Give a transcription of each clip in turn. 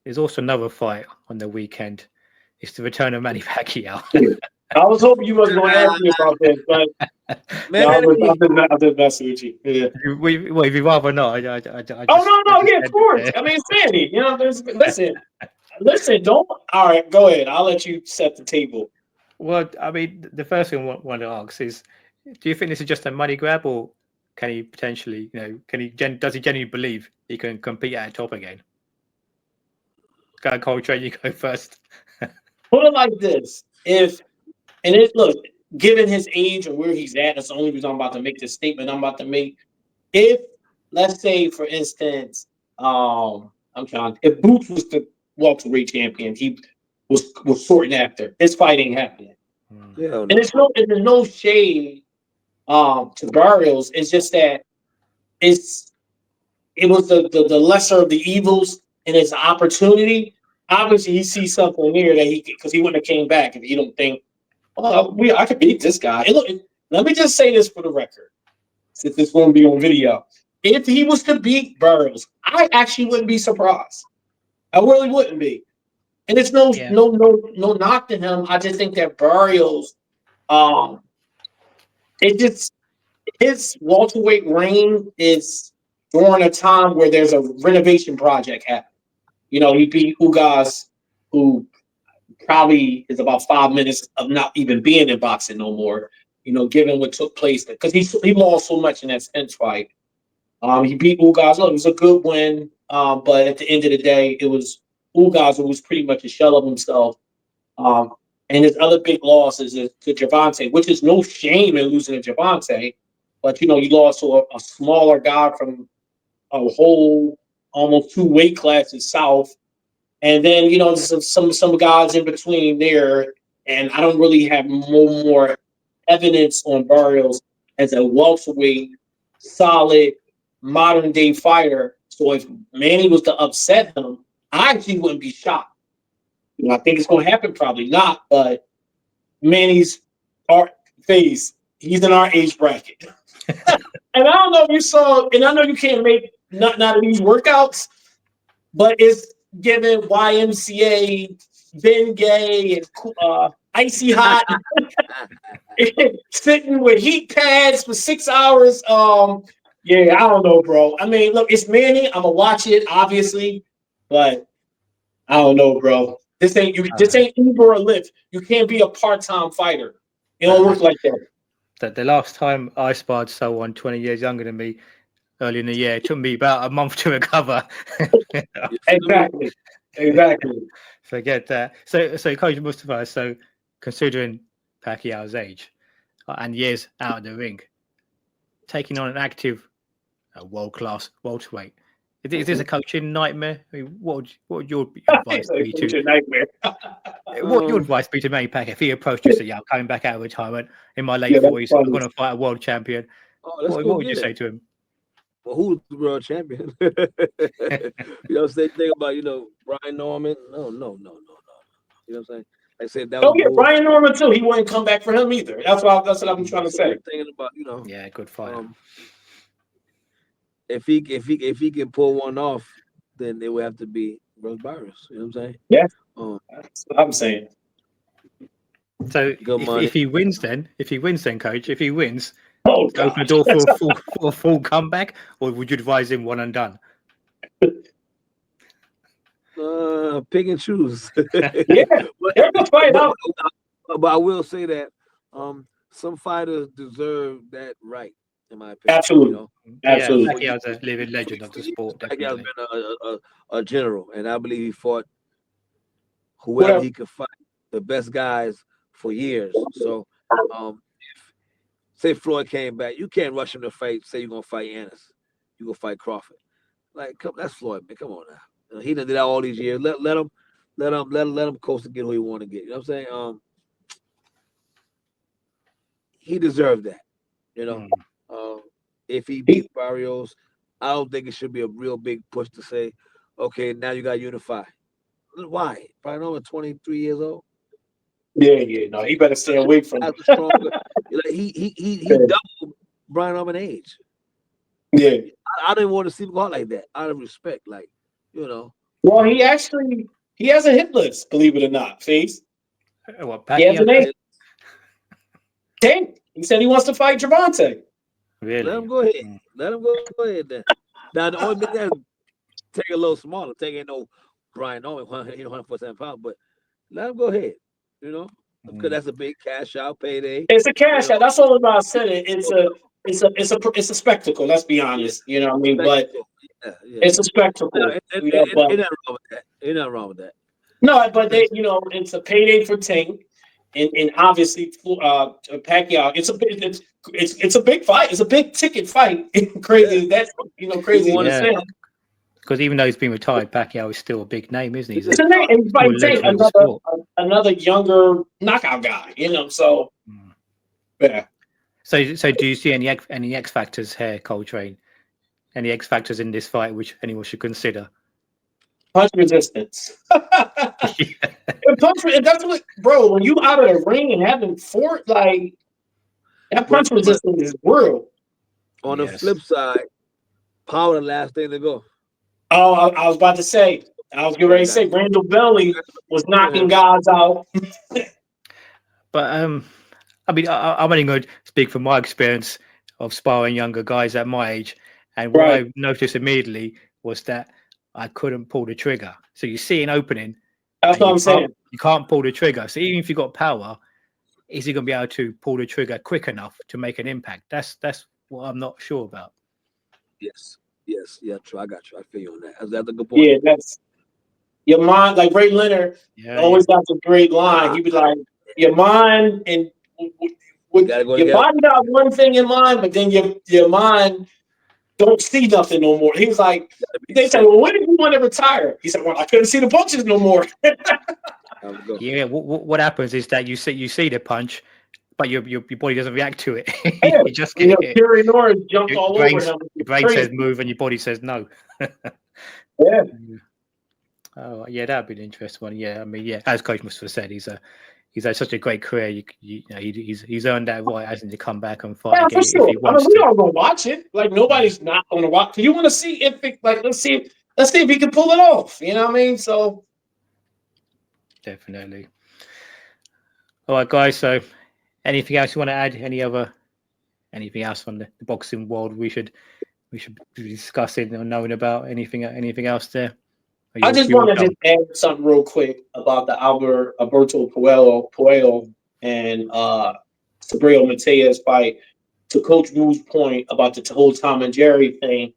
there's also another fight on the weekend. It's the return of Manny Pacquiao. I was hoping you wasn't going to ask me about this, but no, Manny, I'm just messing with you. Yeah. Well, if you rather not, Oh no, I just yeah, of said course. it I mean, Sandy, listen. Don't. All right, go ahead. I'll let you set the table. Well, I mean, the first thing I want to ask is, do you think this is just a money grab, or can he potentially, does he genuinely believe he can compete at the top again? Go, Coltrane, you go first. Put it like this: if and it look, given his age and where he's at, that's the only reason I'm about to make this statement. I'm about to make. If let's say, for instance, I'm trying. If Boots was the welterweight champion, he was sorting after. His fight ain't happening, hell and no. there's no shade to Barrios. It's just that it's it was the lesser of the evils, and it's an opportunity. Obviously, he sees something there that because he wouldn't have came back if he don't think, oh, I could beat this guy. And look, let me just say this for the record, since this won't be on video. If he was to beat Barrios, I actually wouldn't be surprised. I really wouldn't be. And it's Yeah, no knock to him. I just think that Barrios, um, it just his welterweight reign is during a time where there's a renovation project happening. He beat Ugas, who probably is about 5 minutes of not even being in boxing no more. Given what took place, because he lost so much in that Spence fight. He beat Ugas. Look, it was a good win, but at the end of the day, it was Ugas who was pretty much a shell of himself. Um, and his other big loss is to Javante, which is no shame in losing to Javante, but you lost to a smaller guy from a whole almost two weight classes south, and then some guys in between there. And I don't really have more evidence on Barrios as a welterweight, solid, modern day fighter. So if Manny was to upset him, I actually wouldn't be shocked. I think it's going to happen, probably not, but Manny's art phase, he's in our age bracket. And I don't know if you saw, and I know you can't make none of these workouts, but it's given YMCA, Ben Gay, and Icy Hot, sitting with heat pads for 6 hours. Yeah, I don't know, bro. I mean, look, it's Manny. I'm gonna watch it, obviously, but I don't know, bro. This ain't you. This ain't Uber or Lyft. You can't be a part-time fighter. It don't work like that. the last time I sparred someone 20 years younger than me early in the year, it took me about a month to recover. Exactly. Exactly. Forget that. So Coach Mustafa, so considering Pacquiao's age and years out of the ring, taking on an active, world-class welterweight, is this a coaching nightmare? I mean, what would your advice be It's to a nightmare. what would your advice be to Manny Pacquiao if he approached you and said, "Yeah, I'm coming back out of retirement in my late Yeah, that's 40s. I'm funny. going to fight a world champion." Oh, let's What go would you get say it. to him? Well, who's the world champion? Same thing about Brian Norman. No, no, no, no, no. You know what I'm saying? Like I said, that was Oh yeah, bullshit. Brian Norman too. He wouldn't come back for him either. That's what I'm trying to So we're say. thinking about Yeah, good fighter. um, if he can pull one off, then it would have to be Rose Barrios. You know what I'm saying? Yeah, Um, that's what I'm saying. So good money. if he wins, then coach, if he wins, Oh open the gosh. door for a full comeback, or would you advise him one and done? Pick and choose. Yeah, but, they're gonna fight but out. but I will say that some fighters deserve that right, in my opinion. Absolutely, Yeah, For absolutely. years, Pacquiao's a living legend of for the years, sport, Pacquiao's definitely. been a general, and I believe he fought whoever Whatever. he could fight, the best guys for years. So, say Floyd came back, you can't rush him to fight. Say you're gonna fight Ennis, you gonna fight Crawford. Like, that's Floyd, man. Come on now. He done did that all these years. Let him coast and get who he want to get. You know what I'm saying? He deserved that. You know, Mm. um, if he He, beat Barrios, I don't think it should be a real big push to say, okay, now you got to unify. Why? Probably over 23 years old. yeah. No, he better stay away from. As a stronger, he doubled Brian Orman age. Yeah, Like, I didn't want to see him go out like that. Out of respect, like you know. Well, he has a hit list, believe it or not. Face. What, He has Pacquiao an does? eight. Tank. He said he wants to fight Javante. Let Really? him go ahead. Mm. Let him go ahead then. Now the only thing that take a little smaller. Take ain't no Brian Owen, 147 pounds, but let him go ahead. You know, because that's a big cash out payday. It's a You cash know, out. That's all about said it. It's a spectacle. Let's be yeah, honest. You know what I mean? But spectacle. Yeah. it's a No, spectacle. You know, but ain't nothing wrong with that. Ain't nothing wrong with that. no, but it's a payday for Tank, and obviously, Pacquiao. It's a big fight. It's a big ticket fight. Yeah, Crazy. That's people crazy want to to Yeah, see say. him. because even though he's been retired, Pacquiao is still a big name, isn't he? He's He's a It's a a name, star. and he's still a fighting Tank, legend of the sport. another younger knockout guy. So Mm. yeah. So do you see any X factors here, Coltrane? Any X factors in this fight which anyone should consider? Punch resistance. And that's what, bro. When you out of the ring and having fought, like that But punch resistance is real. on the Yes. flip side, power the last thing to go. Oh, I was about to say. I was getting ready to say Randall Belly was knocking guys out. But I mean, I'm only going to speak from my experience of sparring younger guys at my age, and what Right. I noticed immediately was that I couldn't pull the trigger. So you see an opening, That's and what I'm saying. you can't pull the trigger. So even if you got power, is he going to be able to pull the trigger quick enough to make an impact? That's what I'm not sure about. Yeah, true. I got you. I feel you on that. That's a good point. Yeah, that's your mind. Like Ray Leonard Yeah. always got a great line. He'd be like, "Your mind and with Gotta go your together. body got one thing in mind, but then your mind don't see nothing no more." He was like, Gotta be they said, sync. "Well, when did you want to retire?" He said, "Well, I couldn't see the punches no more." Time to go. Yeah. What happens is that you see the punch, but your body doesn't react to it. Yeah. You just get it. Kerry Norris jumped Your all over brain's him. your It's brain says crazy. move and your body says no. Yeah. Oh yeah, that'd be an interesting one. Yeah, I mean, yeah, as Coach Mustafa said, he's had such a great career. He's earned that right, hasn't he, to come back and fight Yeah, again for if sure. he I mean, wants we to. all gonna watch it. Like Yeah, nobody's not gonna watch. You want to see if it, like let's see if he can pull it off. You know what I mean? So definitely. All right, guys. So, anything else you want to add? Anything else from the boxing world we should be discussing or knowing about? Anything else there? Are I just you all want to just done? add something real quick about the Alberto Puello and Sabril Matea's fight. To Coach Wu's point about the whole Tom and Jerry thing,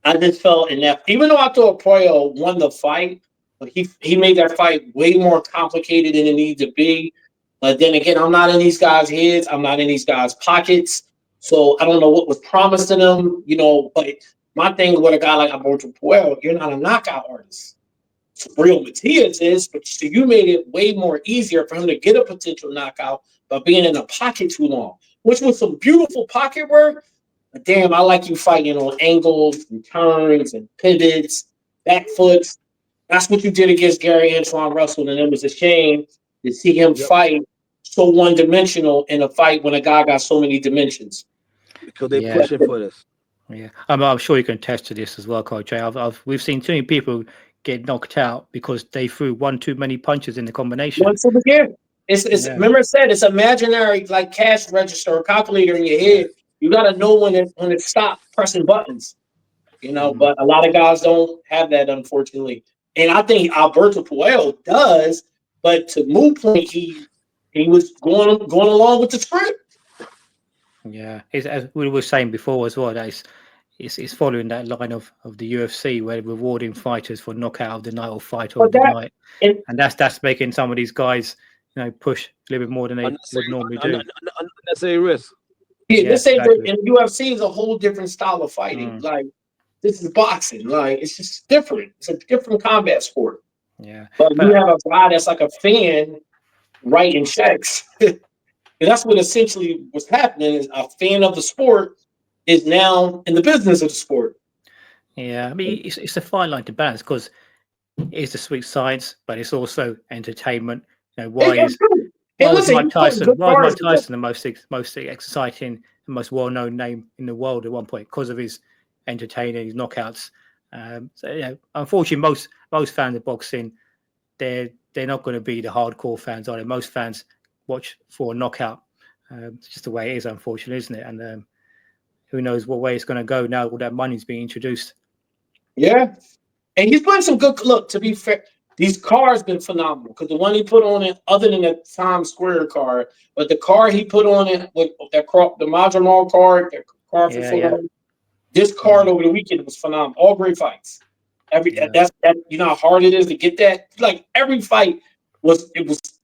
I just felt in that, even though I thought Puello won the fight, but he made that fight way more complicated than it needed to be. But then again, I'm not in these guys' heads. I'm not in these guys' pockets. So I don't know what was promised to them, But my thing with a guy like Alberto Puello, you're not a knockout artist. Real Matias is, but so you made it way more easier for him to get a potential knockout by being in the pocket too long, which was some beautiful pocket work. But damn, I like you fighting on angles and turns and pivots, back foots. That's what you did against Gary Antoine Russell, and it was a shame to see him Yep. fight so one-dimensional in a fight when a guy got so many dimensions. Because they Yeah, pushing for this. yeah. I'm sure you can attest to this as well, Coach. We've seen too many people get knocked out because they threw one too many punches in the combination. Once again, it's Yeah, remember I said it's imaginary like cash register or calculator in your yeah. head. You gotta know when it stopped pressing buttons, Mm. but a lot of guys don't have that, unfortunately. And I think Alberto Puello does, but to move point, he was going along with the script. Yeah, as we were saying before as well, that it's following that line of the UFC where they're rewarding fighters for knockout of the night or fighter But of the that night, and and that's making some of these guys, push a little bit more than they would Unnecessary, normally do. unnecessary risk. yeah, Yeah, this ain't exactly. in UFC is a whole different style of fighting. Mm, Like this is boxing. Like it's just different. It's a different combat sport. yeah, But you but have a guy that's like a fan writing checks. And that's what essentially was happening is a fan of the sport is now in the business of the sport. yeah, I mean it's a fine line to balance because it's a sweet science, but it's also entertainment. And, and, and Why was listen, Mike you put Tyson? good Why was cards Mike together. Tyson the most exciting, the most well known name in the world at one point because of his entertaining, his knockouts, So yeah, unfortunately, most fans of boxing, they're not going to be the hardcore fans, are they? Most fans watch for a knockout. It's just the way it is, unfortunately, isn't it? And who knows what way it's going to go now? All that money's being introduced. Yeah, and he's putting some good look. To be fair, these cars been phenomenal because the one he put on it, other than the Times Square car, but the car he put on it with that the Majamal card, the car for Fulham, this card over the weekend was phenomenal. All great fights. That's you know how hard it is to get that. Like every fight was.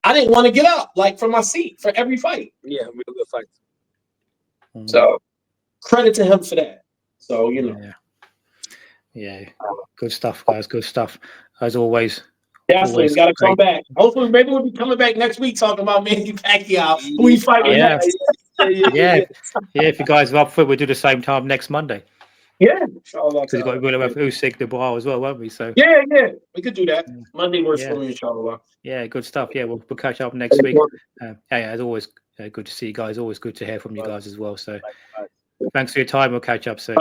I didn't want to get up like from my seat for every fight. Yeah, real good fights. So credit to him for that. So you know. Yeah, good stuff, guys. Good stuff as always. Definitely got to come back. Hopefully, maybe we'll be coming back next week talking about Manny Pacquiao, who we fighting next. Yeah. If you guys are up for it, we'll do the same time next Monday. Yeah, inshallah. Because we'll have Usyk, the bar as well, won't we? So yeah, we could do that. Monday works for me, inshallah. Yeah, good stuff. Yeah, we'll catch up next week. As always, good to see you guys. Always good to hear from you guys as well. So thanks for your time. We'll catch up soon.